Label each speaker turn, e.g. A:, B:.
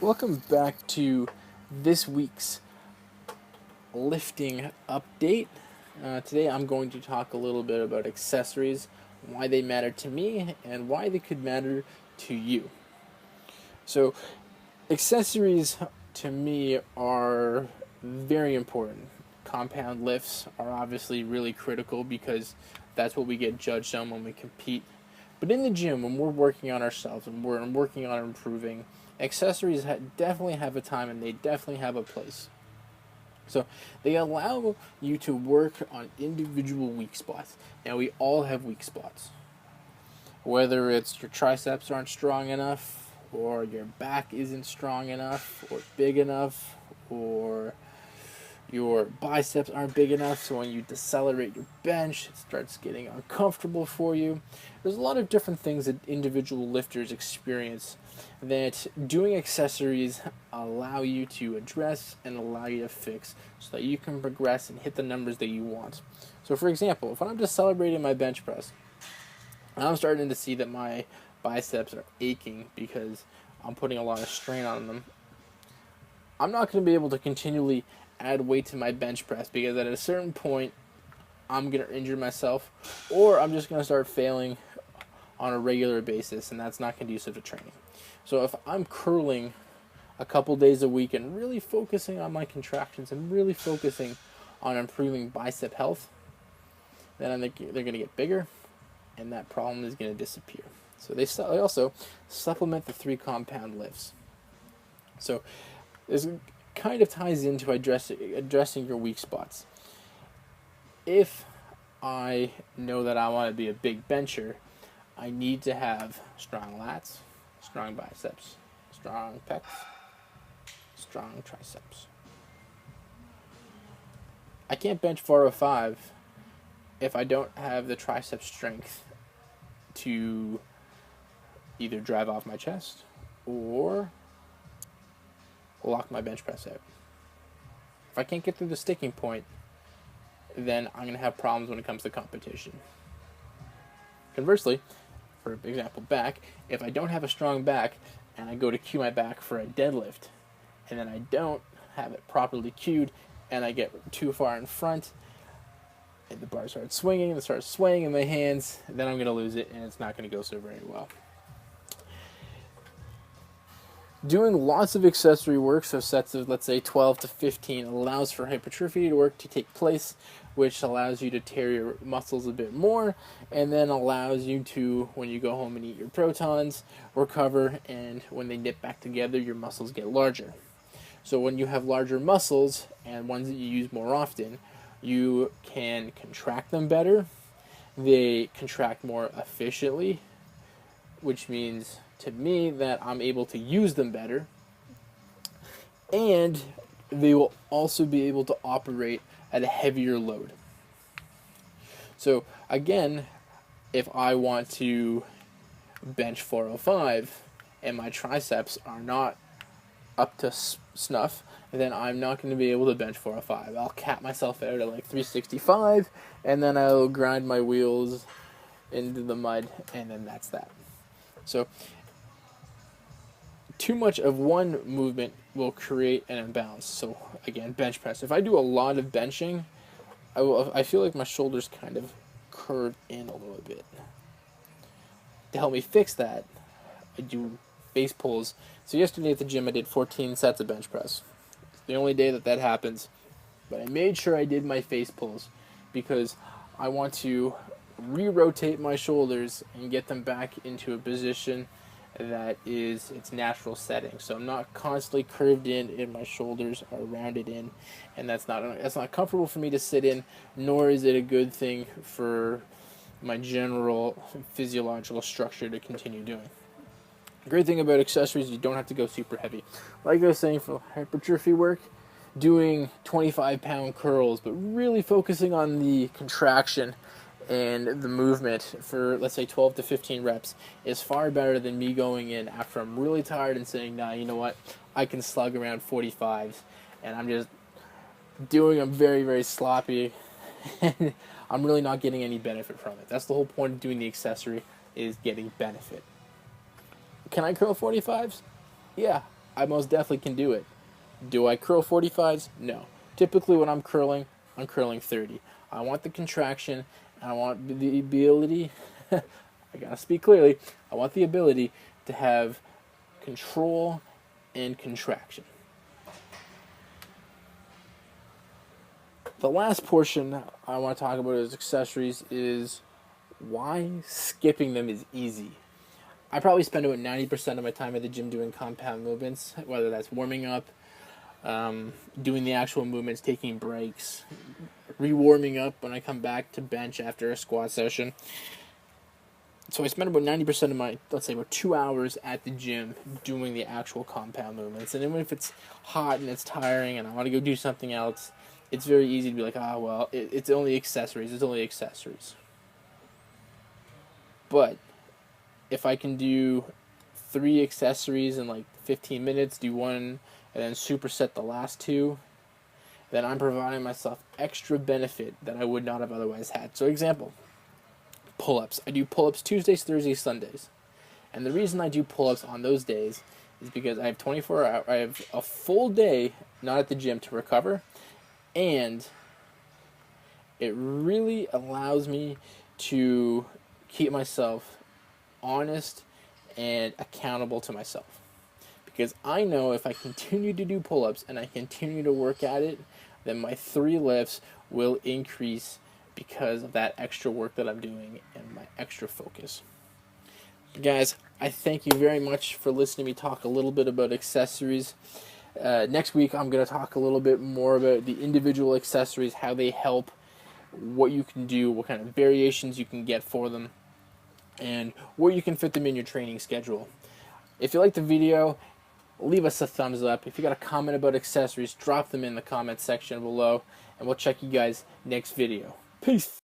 A: Welcome back to this week's lifting update. Today I'm going to talk a little bit about accessories, why they matter to me, and why they could matter to you. So, accessories to me are very important. Compound lifts are obviously really critical because that's what we get judged on when we compete. But in the gym, when we're working on ourselves and we're working on improving, accessories definitely have a time and they definitely have a place. So they allow you to work on individual weak spots. Now, we all have weak spots. Whether it's your triceps aren't strong enough, or your back isn't strong enough, or big enough, or your biceps aren't big enough, so when you decelerate your bench, it starts getting uncomfortable for you. There's a lot of different things that individual lifters experience that doing accessories allow you to address and allow you to fix so that you can progress and hit the numbers that you want. So for example, if I'm decelerating my bench press, I'm starting to see that my biceps are aching because I'm putting a lot of strain on them. I'm not going to be able to continually add weight to my bench press because at a certain point I'm going to injure myself, or I'm just going to start failing on a regular basis, and that's not conducive to training. So if I'm curling a couple days a week and really focusing on my contractions and really focusing on improving bicep health, then they're going to get bigger and that problem is going to disappear. So they also supplement the 3 compound lifts. So this kind of ties into addressing your weak spots. If I know that I want to be a big bencher, I need to have strong lats, strong biceps, strong pecs, strong triceps. I can't bench 405 if I don't have the tricep strength to either drive off my chest or lock my bench press out. If I can't get through the sticking point, then I'm going to have problems when it comes to competition. Conversely, for example, back, if I don't have a strong back and I go to cue my back for a deadlift and then I don't have it properly cued and I get too far in front and the bar starts swinging and starts swaying in my hands, then I'm going to lose it and it's not going to go so very well. Doing lots of accessory work, so sets of, let's say, 12 to 15, allows for hypertrophy work to take place, which allows you to tear your muscles a bit more, and then allows you to, when you go home and eat your protons, recover, and when they knit back together, your muscles get larger. So when you have larger muscles, and ones that you use more often, you can contract them better. They contract more efficiently, which means to me that I'm able to use them better, and they will also be able to operate at a heavier load. So again, if I want to bench 405 and my triceps are not up to snuff, then I'm not going to be able to bench 405. I'll cap myself out at like 365, and then I'll grind my wheels into the mud, and then that's that. So too much of one movement will create an imbalance. So again, bench press. If I do a lot of benching, I feel like my shoulders kind of curve in a little bit. To help me fix that, I do face pulls. So yesterday at the gym I did 14 sets of bench press. It's the only day that happens. But I made sure I did my face pulls because I want to re-rotate my shoulders and get them back into a position that is its natural setting. So I'm not constantly curved in and my shoulders are rounded in, and that's not comfortable for me to sit in, nor is it a good thing for my general physiological structure to continue doing. The great thing about accessories, you don't have to go super heavy. Like I was saying, for hypertrophy work, doing 25-pound curls, but really focusing on the contraction and the movement for, let's say, 12 to 15 reps is far better than me going in after I'm really tired and saying, nah, you know what, I can slug around 45s, and I'm just doing them very, very sloppy, and I'm really not getting any benefit from it. That's the whole point of doing the accessory, is getting benefit. Can I curl 45s? Yeah, I most definitely can do it. Do I curl 45s? No. Typically when I'm curling 30. I want the contraction, and I want the ability, I gotta speak clearly, I want the ability to have control and contraction. The last portion I want to talk about as accessories is why skipping them is easy. I probably spend about 90% of my time at the gym doing compound movements, whether that's warming up, doing the actual movements, taking breaks, re-warming up when I come back to bench after a squat session. So I spend about 90% of my, let's say about 2 hours at the gym doing the actual compound movements. And even if it's hot and it's tiring and I want to go do something else, it's very easy to be like, well, it's only accessories, it's only accessories. But if I can do 3 accessories in like 15 minutes, do one, and then superset the last 2, then I'm providing myself extra benefit that I would not have otherwise had. So example, pull-ups. I do pull-ups Tuesdays, Thursdays, Sundays. And the reason I do pull-ups on those days is because I have I have a full day not at the gym to recover, and it really allows me to keep myself honest and accountable to myself. Because I know if I continue to do pull-ups and I continue to work at it, then my 3 lifts will increase because of that extra work that I'm doing and my extra focus. Guys, I thank you very much for listening to me talk a little bit about accessories. Next week, I'm going to talk a little bit more about the individual accessories, how they help, what you can do, what kind of variations you can get for them, and where you can fit them in your training schedule. If you like the video, leave us a thumbs up. If you got a comment about accessories, drop them in the comment section below, and we'll check you guys next video. Peace.